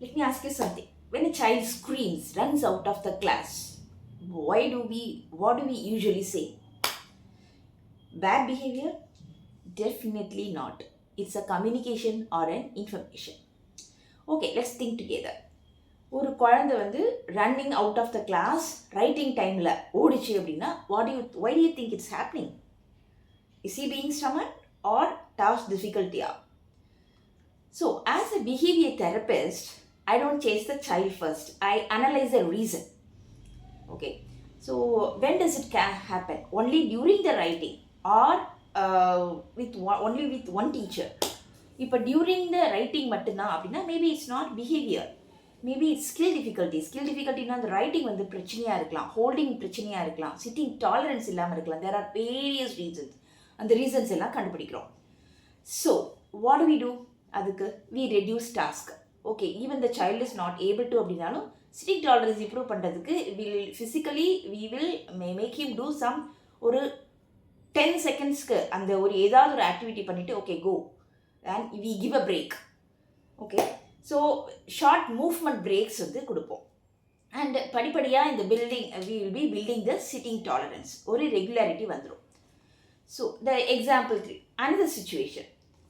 Let me ask you something. When a child screams, runs out of the class, what do we usually say? Bad behavior? Definitely not. It's a communication or an information. Okay, let's think together. ஒரு குழந்தை வந்து running out of the class writing டைமில் ஓடிச்சு அப்படின்னா why do you think it's happening? Is he being stubborn or task difficulty? So, as a behavior therapist, I don't chase the child first. I analyze the reason. Okay. So, when does it happen? Only during the writing or only with one teacher? இப்போ during the writing மட்டும்தான் அப்படின்னா maybe it's not behaviour, maybe it's skill difficulty. Skill டிஃபிகல்ட்டினா அந்த writing வந்து பிரச்சனையாக இருக்கலாம், holding பிரச்சனையாக இருக்கலாம், சிட்டிங் டாலரன்ஸ் இல்லாமல் இருக்கலாம். There are various reasons. அந்த ரீசன்ஸ் எல்லாம் கண்டுபிடிக்கிறோம். So what do we do? அதுக்கு we reduce task. Okay, even the child is not able to அப்படின்னாலும் சிட்டிங் டாலரன்ஸ் இம்ப்ரூவ் பண்ணுறதுக்கு physically we will make him do some ஒரு 10 செகண்ட்ஸ்க்கு அந்த ஒரு ஏதாவது ஒரு ஆக்டிவிட்டி பண்ணிவிட்டு okay go and we give a break. Okay, so short movement breaks வந்து கொடுப்போம். அண்ட் படிப்படியாக இந்த building we will be building the sitting tolerance, ஒரு ரெகுலாரிட்டி வந்துடும். So the example 3, another situation.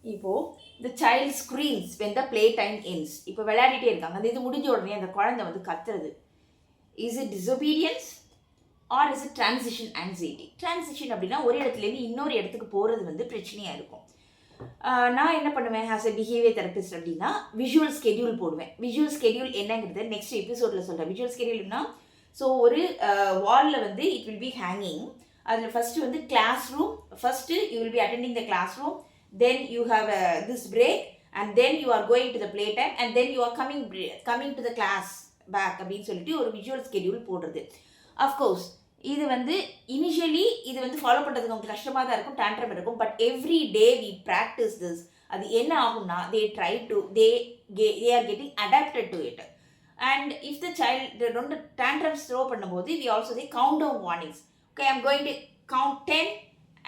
இப்போது the child screams when the play time ends. இப்போ விளையாடிட்டே இருக்காங்க, அந்த இது முடிஞ்ச உடனே அந்த குழந்தை வந்து கத்துறது. Is it disobedience or is it transition anxiety? Transition அப்படின்னா ஒரு இடத்துலேருந்து இன்னொரு இடத்துக்கு போகிறது வந்து பிரச்சனையாக இருக்கும். நான் என்ன பண்ணுவேன் ஆஸ் எ பிஹேவியர் தெரபிஸ்ட் அப்படின்னா விஷுவல் ஸ்கெடியூல் போடுவேன். விஷுவல் ஸ்கெடியூல் என்னங்கிறது நெக்ஸ்ட் எபிசோடில் சொல்கிறேன். விஷுவல் ஸ்கெடியூல்னா ஸோ ஒரு வாலில் வந்து இட் வில் பி ஹேங்கிங். அதில் ஃபஸ்ட்டு வந்து class room, first you will be attending the class room, then you have this break and then you are going to the play time and then you are coming to the class back அப்படின்னு சொல்லிட்டு ஒரு visual schedule போடுறது. Of course இது வந்து initially இது வந்து follow பண்ணுறதுக்கு அவங்க கஷ்டமாக தான் இருக்கும், டேண்ட்ரம் இருக்கும். But every day we practice this. அது என்ன ஆகும்னா they are getting adapted to it. And if the child ரெண்டு டேண்ட்ரம்ஸ் த்ரோ பண்ணும்போது we also they count down warnings. Okay, I'm going to count 10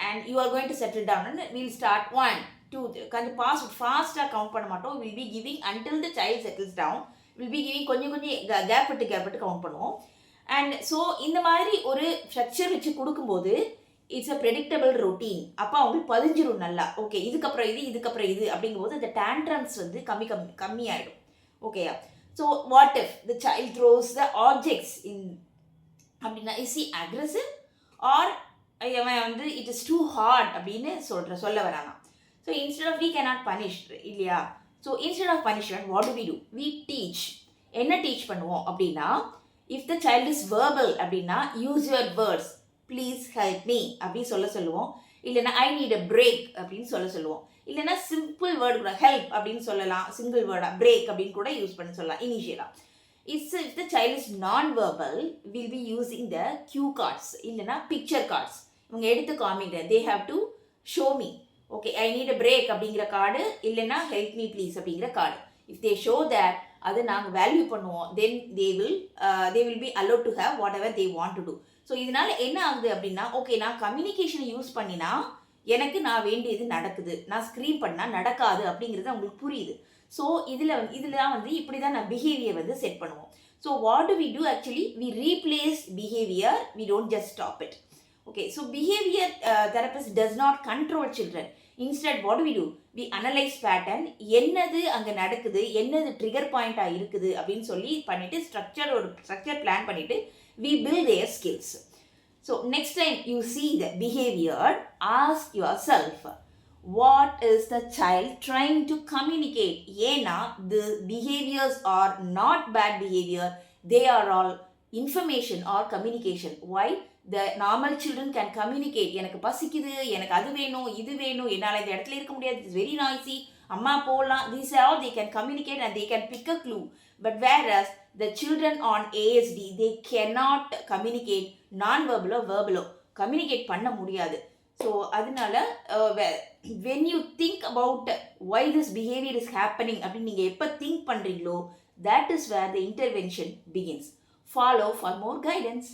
and you are going to settle down and will start 1 2 3. கொஞ்சம் ஃபாஸ்ட்டாக count பண்ண மாட்டோம். Will be giving until the child settles down. Will be giving கொஞ்சம் gap விட்டு count பண்ணுவோம். And so இந்த மாதிரி ஒரு ஸ்ட்ரக்சர் வச்சு கொடுக்கும்போது இட்ஸ் அ ப்ரெடிக்டபிள் ரொட்டீன். அப்போ அவங்களுக்கு பதிஞ்சிரும் நல்லா. ஓகே, இதுக்கப்புறம் இது அப்படிங்கும்போது அந்த டேண்ட்ரம்ஸ் வந்து கம்மியாயிடும். ஓகேயா? So what if the child throws the objects இன் அப்படின்னா இஸ் ஹி அக்ரெசிவ் ஆர் அவன் வந்து இட் இஸ் டூ ஹார்ட் அப்படின்னு சொல்ல வரானா. So instead of we cannot punish இல்லையா? So instead of punishment what do we do? We teach. என்ன teach பண்ணுவோம் அப்படின்னா, if the child is verbal அப்படின்னா use your words, please help me அப்படின்னு சொல்லுவோம். இல்லைன்னா ஐ நீட் அ பிரேக் அப்படின்னு சொல்லுவோம். இல்லைன்னா சிம்பிள் வேர்டு கூட ஹெல்ப் அப்படின்னு சொல்லலாம், சிங்கிள் வேர்டா பிரேக் அப்படின்னு கூட யூஸ் பண்ண சொல்லலாம் இனிஷியலாக. If the child is non verbal will be using the cue cards இல்லைன்னா பிக்சர் கார்ட்ஸ். இவங்க எடுத்து காமிக்கிற they have to show me. Okay, I need a break அப்படிங்கிற கார்டு இல்லைன்னா ஹெல்ப் மீ ப்ளீஸ் அப்படிங்கிற card. If they show that அதை நாங்கள் value பண்ணுவோம், then they will be allowed to have whatever they want to do. So இதனால் என்ன ஆகுது அப்படின்னா, ஓகே நான் கம்யூனிகேஷனை யூஸ் பண்ணினா எனக்கு நான் வேண்டியது நடக்குது, நான் ஸ்க்ரீன் பண்ணால் நடக்காது அப்படிங்கிறது அவங்களுக்கு புரியுது. ஸோ இதெல்லாம் வந்து இப்படி தான் நான் பிஹேவியர் வந்து செட் பண்ணுவோம். So what do we do? Actually we replace behavior, we don't just stop it. Okay, so behavior therapist does not control children. Instead, what do? We analyze pattern. என்னது அங்கே நடக்குது, என்னது ட்ரிகர் பாயிண்டாக இருக்குது அப்படின்னு சொல்லி பண்ணிவிட்டு ஸ்ட்ரக்சர் பிளான் பண்ணிவிட்டு we build their skills. So, next time you see the behavior, ask yourself, what is the child trying to communicate? ஏன்னா the behaviors are not bad behavior, they are all information or communication. Why? The normal children can communicate. எனக்கு பசிக்குது, எனக்கு அது வேணும், இது வேணும், என்னால் இந்த இடத்துல இருக்க முடியாது, இட்ஸ் வெரி நாய்ஸி, அம்மா போகலாம். These are all they can communicate and they can pick a clue. But whereas the children on ASD, they cannot communicate non-verbal or verbal. Communicate பண்ண முடியாது. ஸோ அதனால when you think about why this behavior is happening அப்படின்னு நீங்கள் எப்போ think பண்ணுறீங்களோ that is where the intervention begins. Follow for more guidance.